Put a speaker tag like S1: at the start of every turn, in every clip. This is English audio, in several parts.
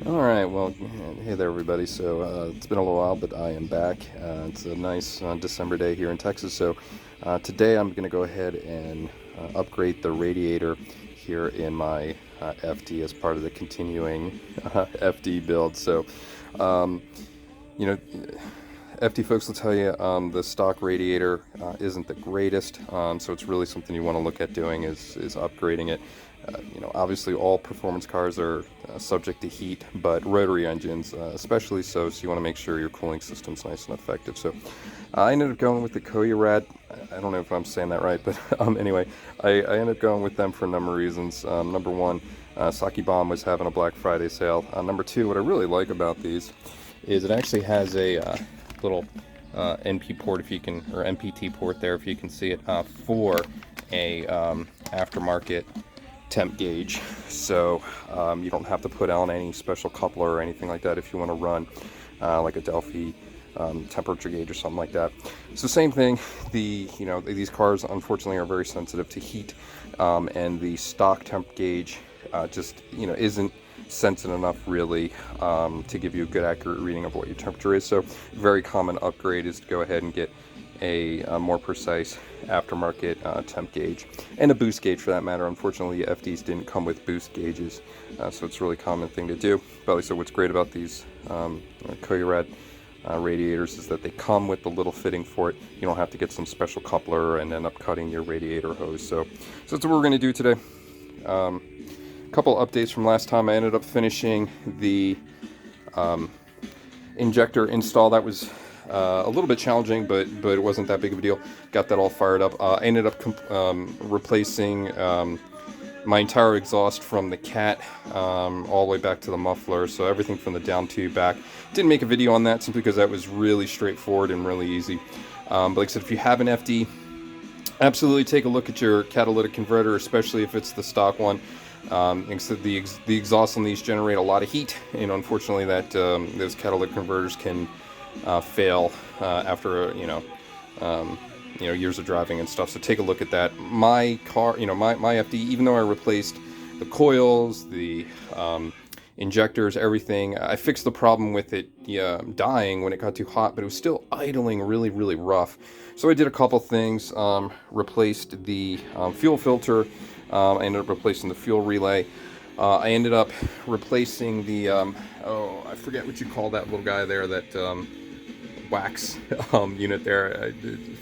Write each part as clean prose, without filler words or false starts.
S1: Alright, well, hey there everybody. So, it's been a little while, but I am back. It's a nice December day here in Texas. So, today I'm going to go ahead and upgrade the radiator here in my FD as part of the continuing FD build. So, um, you know, FD folks will tell you the stock radiator isn't the greatest, so it's really something you want to look at doing is upgrading it. Obviously all performance cars are subject to heat, but rotary engines especially so you want to make sure your cooling system's nice and effective. So I ended up going with the Koyorad. I don't know if I'm saying that right, but anyway, I ended up going with them for a number of reasons. Number one, Saki Bomb was having a Black Friday sale. Number two, what I really like about these is it actually has a little NP port, if you can, or MPT port there, if you can see it, for a aftermarket temp gauge. So you don't have to put on any special coupler or anything like that if you want to run like a Delphi temperature gauge or something like that. So same thing, these cars unfortunately are very sensitive to heat, and the stock temp gauge just isn't sensitive enough really to give you a good accurate reading of what your temperature is. So very common upgrade is to go ahead and get a more precise aftermarket temp gauge, and a boost gauge for that matter. Unfortunately, FDs didn't come with boost gauges, so it's a really common thing to do. But like I said, what's great about these Koyorad radiators is that they come with the little fitting for it. You don't have to get some special coupler and end up cutting your radiator hose. So that's what we're going to do today. Couple updates from last time. I ended up finishing the injector install. That was a little bit challenging, but it wasn't that big of a deal. Got that all fired up. I ended up replacing my entire exhaust from the Cat all the way back to the muffler, so everything from the down tube back. Didn't make a video on that simply because that was really straightforward and really easy. But like I said, if you have an FD, absolutely take a look at your catalytic converter, especially if it's the stock one. Like I said, the exhaust on these generate a lot of heat, and unfortunately that those catalytic converters can fail after years of driving and stuff. So take a look at that. My car, my FD, even though I replaced the coils, the injectors, everything, I fixed the problem with it dying when it got too hot, but it was still idling really, really rough. So I did a couple things. Replaced the fuel filter. I ended up replacing the fuel relay. I ended up replacing the I forget what you call that little guy there, that wax unit there.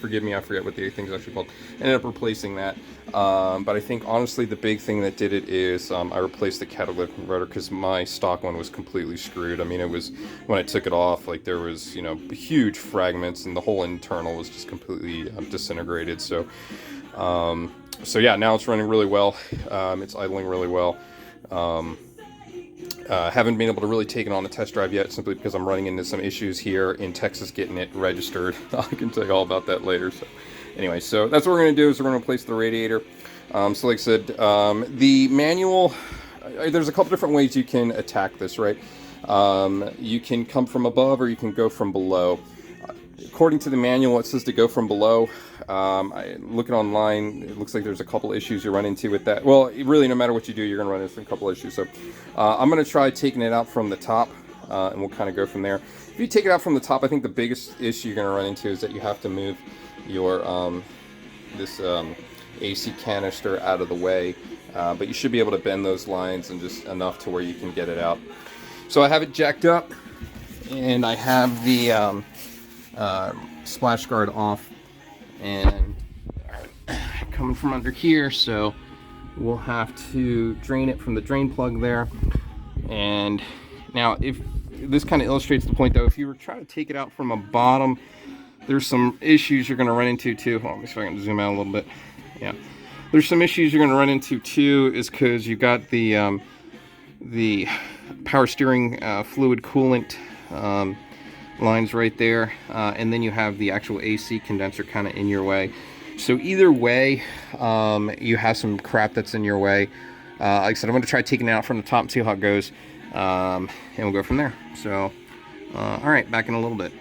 S1: Forgive me, I forget what the thing's actually called. Ended up replacing that. But I think honestly the big thing that did it is I replaced the catalytic converter because my stock one was completely screwed. I mean, it was, when I took it off, like there was huge fragments and the whole internal was just completely disintegrated. So yeah, now it's running really well. It's idling really well. Haven't been able to really take it on a test drive yet, simply because I'm running into some issues here in Texas getting it registered. I can tell you all about that later. So anyway, so that's what we're going to do, is we're going to replace the radiator. So like I said, the manual, there's a couple different ways you can attack this, right? You can come from above or you can go from below. According to the manual, it says to go from below. Looking online, it looks like there's a couple issues you run into with that. Well, really, no matter what you do, you're going to run into a couple issues. So I'm going to try taking it out from the top, and we'll kind of go from there. If you take it out from the top, I think the biggest issue you're going to run into is that you have to move your this AC canister out of the way. But you should be able to bend those lines and just enough to where you can get it out. So I have it jacked up, and I have the splash guard off and coming from under here, so we'll have to drain it from the drain plug there. And now, if this kind of illustrates the point though, if you were trying to take it out from a bottom, there's some issues you're going to run into too. Hold on, let me see if I can zoom out a little bit. Yeah, there's some issues you're going to run into too, is because you've got the power steering fluid coolant lines right there, and then you have the actual AC condenser kind of in your way. So either way, you have some crap that's in your way. Like I said, I'm going to try taking it out from the top and see how it goes, and we'll go from there. So all right, back in a little bit.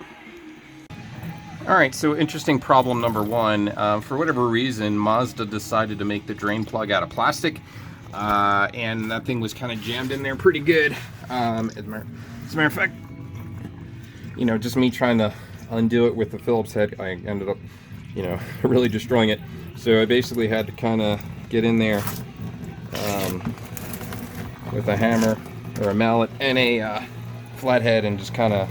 S1: All right, so interesting problem number one. For whatever reason, Mazda decided to make the drain plug out of plastic. and that thing was kind of jammed in there pretty good. As a matter of fact, you know, just me trying to undo it with the Phillips head, I ended up, you know, really destroying it. So I basically had to kind of get in there with a hammer or a mallet and a flathead and just kind of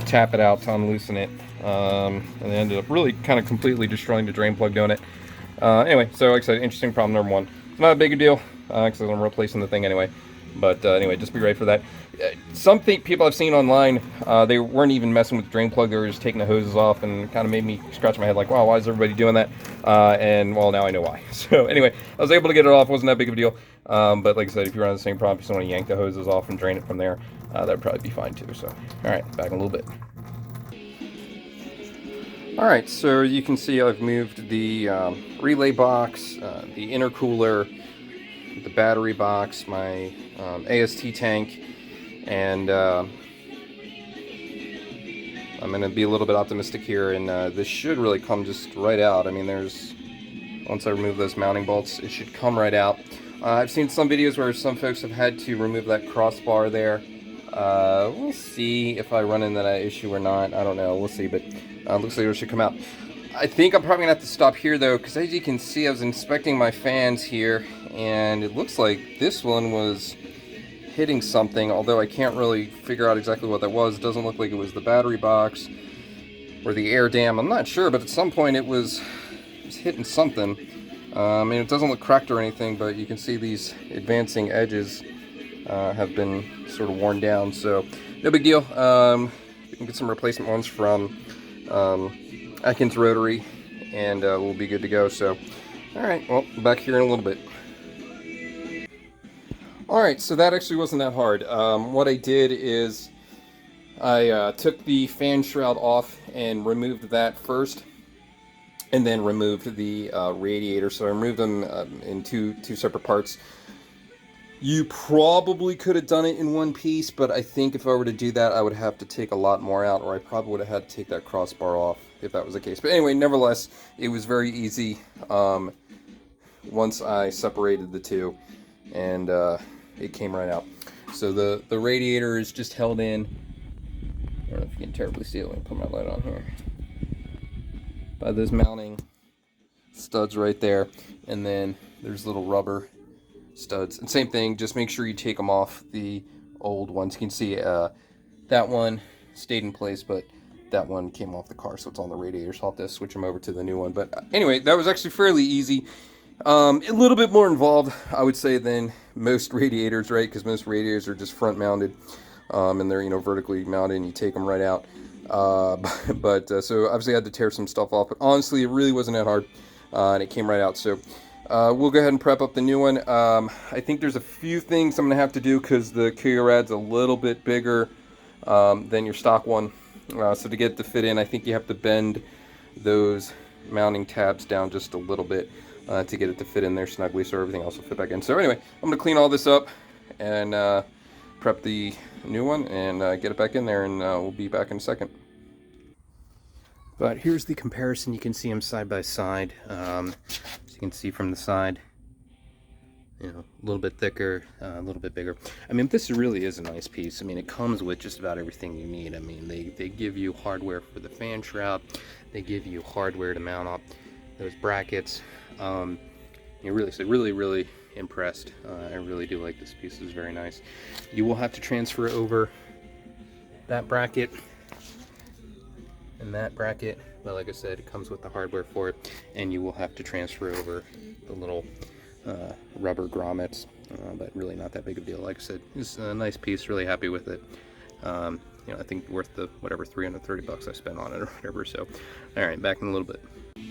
S1: tap it out to unloosen it. And I ended up really kind of completely destroying the drain plug doing it. Anyway, so like I said, interesting problem number one. It's not a big deal, because I'm replacing the thing anyway. But anyway, just be ready for that. Some people I've seen online, they weren't even messing with the drain plug. They were just taking the hoses off, and kind of made me scratch my head like, wow, why is everybody doing that? And well, now I know why. So anyway, I was able to get it off. Wasn't that big of a deal. But like I said, if you run the same problem, if you just want to yank the hoses off and drain it from there, that would probably be fine too. So all right, back in a little bit. Alright, so you can see I've moved the relay box, the intercooler, the battery box, my AST tank, and I'm going to be a little bit optimistic here, and this should really come just right out. I mean, once I remove those mounting bolts, it should come right out. I've seen some videos where some folks have had to remove that crossbar there. We'll see if I run into that issue or not. I don't know. We'll see, but looks like it should come out. I think I'm probably going to have to stop here, though, because as you can see, I was inspecting my fans here, and it looks like this one was hitting something, although I can't really figure out exactly what that was. It doesn't look like it was the battery box or the air dam. I'm not sure, but at some point it was hitting something. I mean, it doesn't look cracked or anything, but you can see these advancing edges have been sort of worn down, so no big deal. We can get some replacement ones from Atkins Rotary, and we'll be good to go. So, all right, well, back here in a little bit. All right, so that actually wasn't that hard. What I did is I took the fan shroud off and removed that first, and then removed the radiator. So I removed them in two separate parts. You probably could have done it in one piece, but I think if I were to do that, I would have to take a lot more out, or I probably would have had to take that crossbar off if that was the case. But anyway, nevertheless, it was very easy once I separated the two, and it came right out. So the radiator is just held in. I don't know if you can terribly see it. Let me put my light on here. By those mounting studs right there, and then there's little rubber studs, and same thing, just make sure you take them off the old ones. You can see that one stayed in place, but that one came off the car, so it's on the radiator, so I'll have to switch them over to the new one. But anyway, that was actually fairly easy. A little bit more involved, I would say, than most radiators, right? Because most radiators are just front mounted, and they're, you know, vertically mounted, and you take them right out. So obviously I had to tear some stuff off, but honestly, it really wasn't that hard, and it came right out. So we'll go ahead and prep up the new one. I think there's a few things I'm going to have to do because the Koyorad's a little bit bigger than your stock one. So to get it to fit in, I think you have to bend those mounting tabs down just a little bit to get it to fit in there snugly, so everything else will fit back in. So anyway, I'm going to clean all this up and prep the new one and get it back in there, and we'll be back in a second. But here's the comparison. You can see them side by side. As you can see from the side, you know, a little bit thicker, a little bit bigger. I mean, this really is a nice piece. I mean, it comes with just about everything you need. I mean, they give you hardware for the fan shroud. They give you hardware to mount up those brackets. You're really impressed. I really do like this piece. It's very nice. You will have to transfer over that bracket and that bracket, but like I said, it comes with the hardware for it, and you will have to transfer over the little rubber grommets, but really not that big of a deal. Like I said, it's a nice piece. Really happy with it. You know, I think worth the whatever $330 I spent on it or whatever. So, all right, back in a little bit.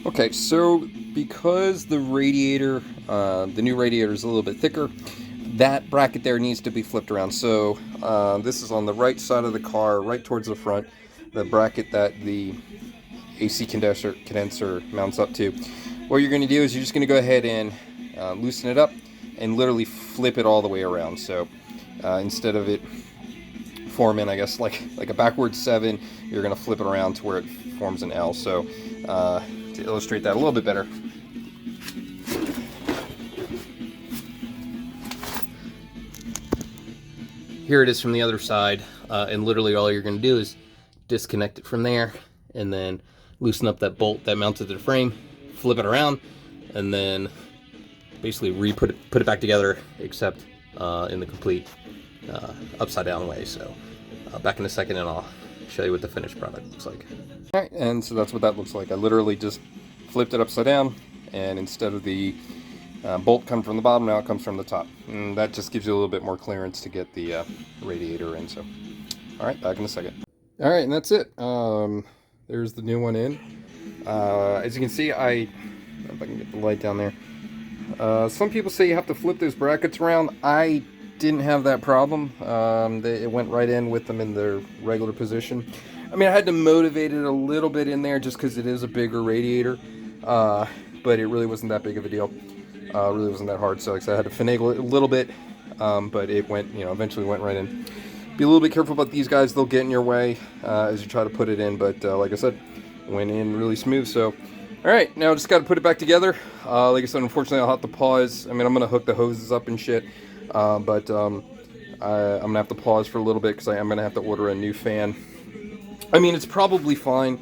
S1: Okay, so because the radiator, the new radiator is a little bit thicker, that bracket there needs to be flipped around. So this is on the right side of the car, right towards the front, the bracket that the AC condenser mounts up to. What you're going to do is you're just going to go ahead and loosen it up and literally flip it all the way around. So instead of it forming, I guess, like a backwards 7, you're going to flip it around to where it forms an L. So to illustrate that a little bit better, here it is from the other side, and literally all you're going to do is disconnect it from there, and then loosen up that bolt that mounted to the frame, flip it around, and then basically put it back together, except in the complete upside down way. So back in a second, and I'll show you what the finished product looks like. All right, and so that's what that looks like. I literally just flipped it upside down, and instead of the bolt coming from the bottom, now it comes from the top, and that just gives you a little bit more clearance to get the radiator in. So all right, back in a second. All right, and that's it. There's the new one in. As you can see, if I can get the light down there. Some people say you have to flip those brackets around. I didn't have that problem. It went right in with them in their regular position. I mean, I had to motivate it a little bit in there just because it is a bigger radiator, but it really wasn't that big of a deal. Really wasn't that hard. So like I said, I had to finagle it a little bit, but it went, eventually went right in. Be a little bit careful about these guys; they'll get in your way as you try to put it in. But like I said, went in really smooth. So, all right, now just got to put it back together. Like I said, unfortunately, I'll have to pause. I mean, I'm gonna hook the hoses up and shit, but I'm gonna have to pause for a little bit because I am gonna have to order a new fan. I mean, it's probably fine,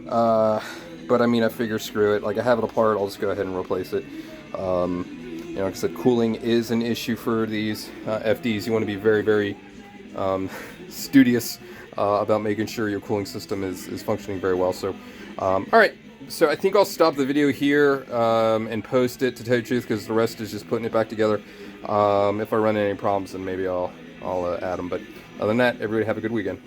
S1: but I mean, I figure screw it. Like I have it apart, I'll just go ahead and replace it. Like I said, cooling is an issue for these FDs. You want to be very, very studious about making sure your cooling system is functioning very well. So, all right. So I think I'll stop the video here and post it, to tell you the truth, because the rest is just putting it back together. If I run into any problems, then maybe I'll add them. But other than that, everybody have a good weekend.